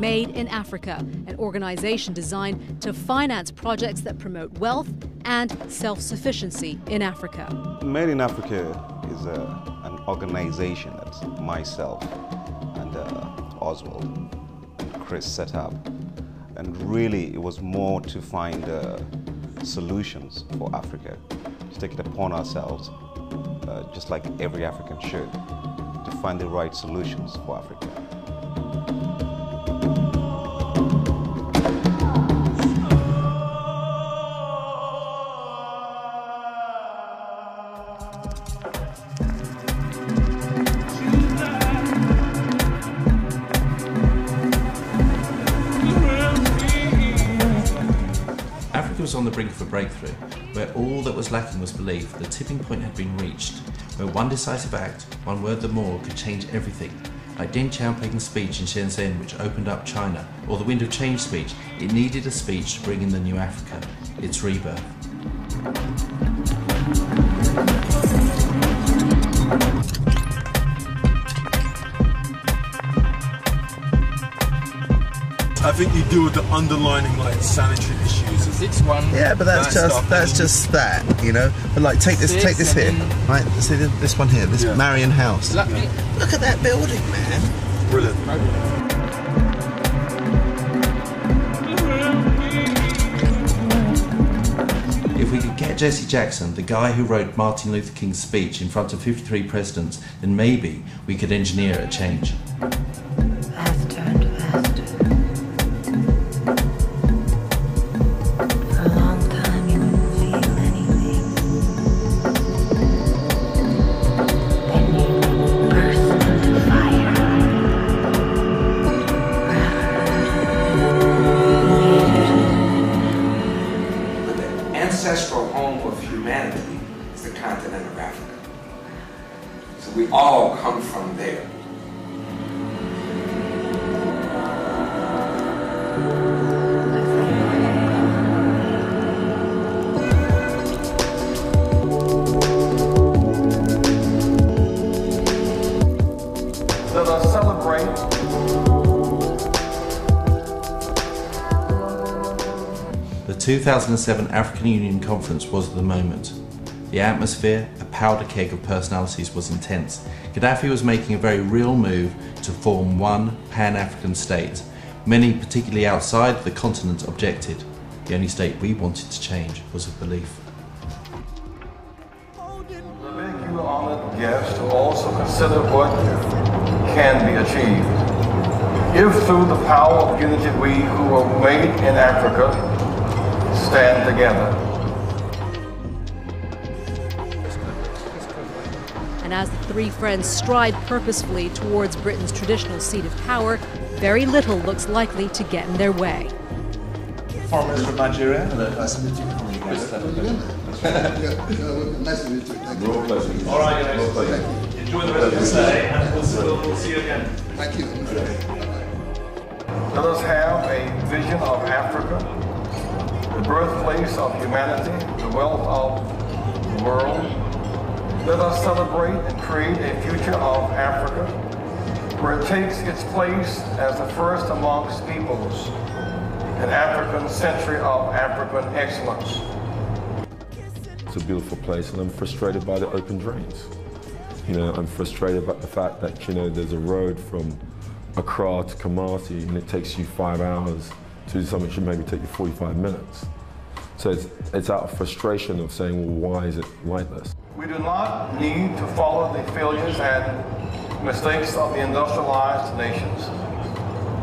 Made in Africa, an organisation designed to finance projects that promote wealth and self-sufficiency in Africa. Made in Africa is an organisation that myself and Ozwald and Chris set up. And really, it was more to find solutions for Africa, to take it upon ourselves, just like every African should, to find the right solutions for Africa. Was on the brink of a breakthrough, where all that was lacking was belief. The tipping point had been reached, where one decisive act, one word Dumor, could change everything. Like Deng Xiaoping's speech in Shenzhen, which opened up China, or the Wind of Change speech, it needed a speech to bring in the new Africa, its rebirth. I think you deal with the underlining like sanitary issues. Yeah, but that's just that, you know. But like, take this here, right? See this one here, this Marion House. Look at that building, man. Brilliant. If we could get Jesse Jackson, the guy who wrote Martin Luther King's speech in front of 53 presidents, then maybe we could engineer a change. Ancestral home of humanity is the continent of Africa. So we all come from there. Let us celebrate. The 2007 African Union Conference was the moment. The atmosphere, a powder keg of personalities, was intense. Gaddafi was making a very real move to form one Pan-African state. Many, particularly outside the continent, objected. The only state we wanted to change was of belief. I beg you, honored guests, to also consider what can be achieved. If through the power of unity we who are made in Africa stand together. And as the three friends stride purposefully towards Britain's traditional seat of power, very little looks likely to get in their way. Foreign Minister of Nigeria. Nice to meet you. Nice to meet you. Thank you. All right, guys. Enjoy the rest of the day, and we'll see you again. Thank you. Let us have a vision of Africa, the birthplace of humanity, the wealth of the world. Let us celebrate and create a future of Africa, where it takes its place as the first amongst peoples, an African century of African excellence. It's a beautiful place, and I'm frustrated by the open drains. You know, I'm frustrated by the fact that, you know, there's a road from Accra to Kumasi, and it takes you 5 hours to do something that should maybe take you 45 minutes. So it's out of frustration of saying, well, why is it like this? We do not need to follow the failures and mistakes of the industrialized nations.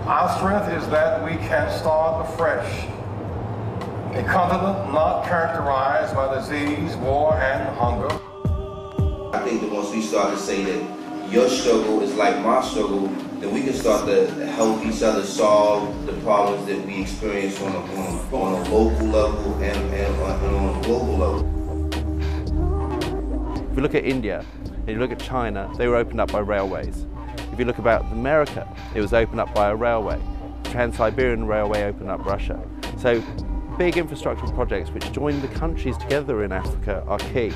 Our strength is that we can start afresh. A continent not characterized by disease, war, and hunger. I think that once we start to say that your struggle is like my struggle, then we can start to help each other solve the problems that we experience on a local level and on a global level. If you look at India, and you look at China, they were opened up by railways. If you look about America, it was opened up by a railway. Trans-Siberian Railway opened up Russia. So big infrastructural projects which join the countries together in Africa are key.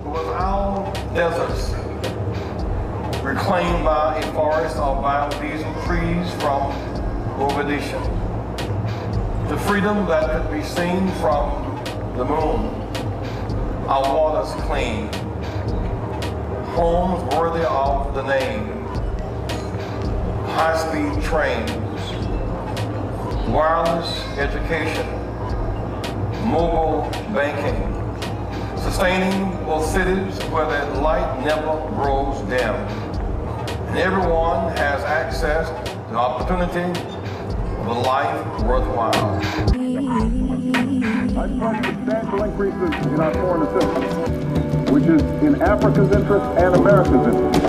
Without deserts, reclaimed by a forest of biodiesel trees from Obaigena. The freedom that could be seen from the moon, our waters clean, homes worthy of the name, high-speed trains, wireless education, mobile banking, sustainable cities where the light never grows dim. And everyone has access to opportunity of a life worthwhile. I trust substantial increases in our foreign assistance, which is in Africa's interest and America's interest.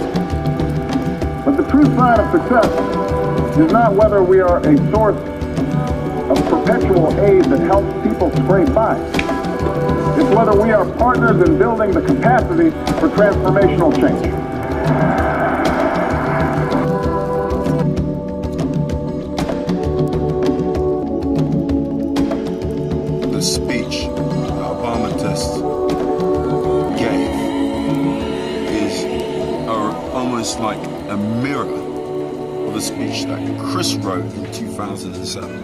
But the true sign of success is not whether we are a source of perpetual aid that helps people scrape by. It's whether we are partners in building the capacity for transformational change. The speech the Obama test gave is almost like a mirror of a speech that Chris wrote in 2007.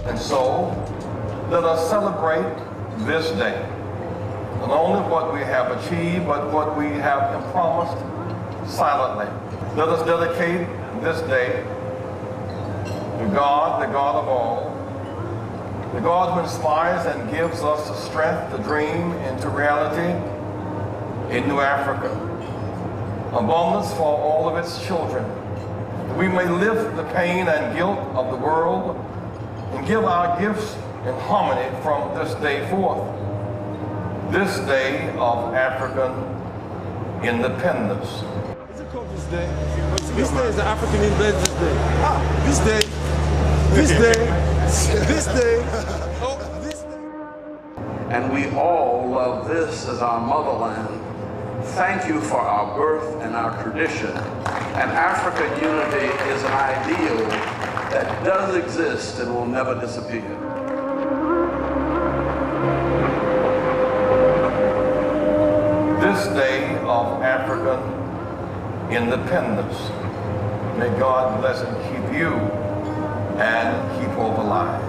And so, let us celebrate this day. Not only what we have achieved, but what we have promised silently. Let us dedicate this day to God, the God of all, the God who inspires and gives us the strength to dream into reality a new Africa, abundance for all of its children. We may lift the pain and guilt of the world and give our gifts in harmony from this day forth, this day of African independence. This day is the African Independence Day. This day, this day. And we all love this as our motherland. Thank you for our birth and our tradition. And African unity is an ideal that does exist and will never disappear. This day of African independence, may God bless and keep you and keep hope alive.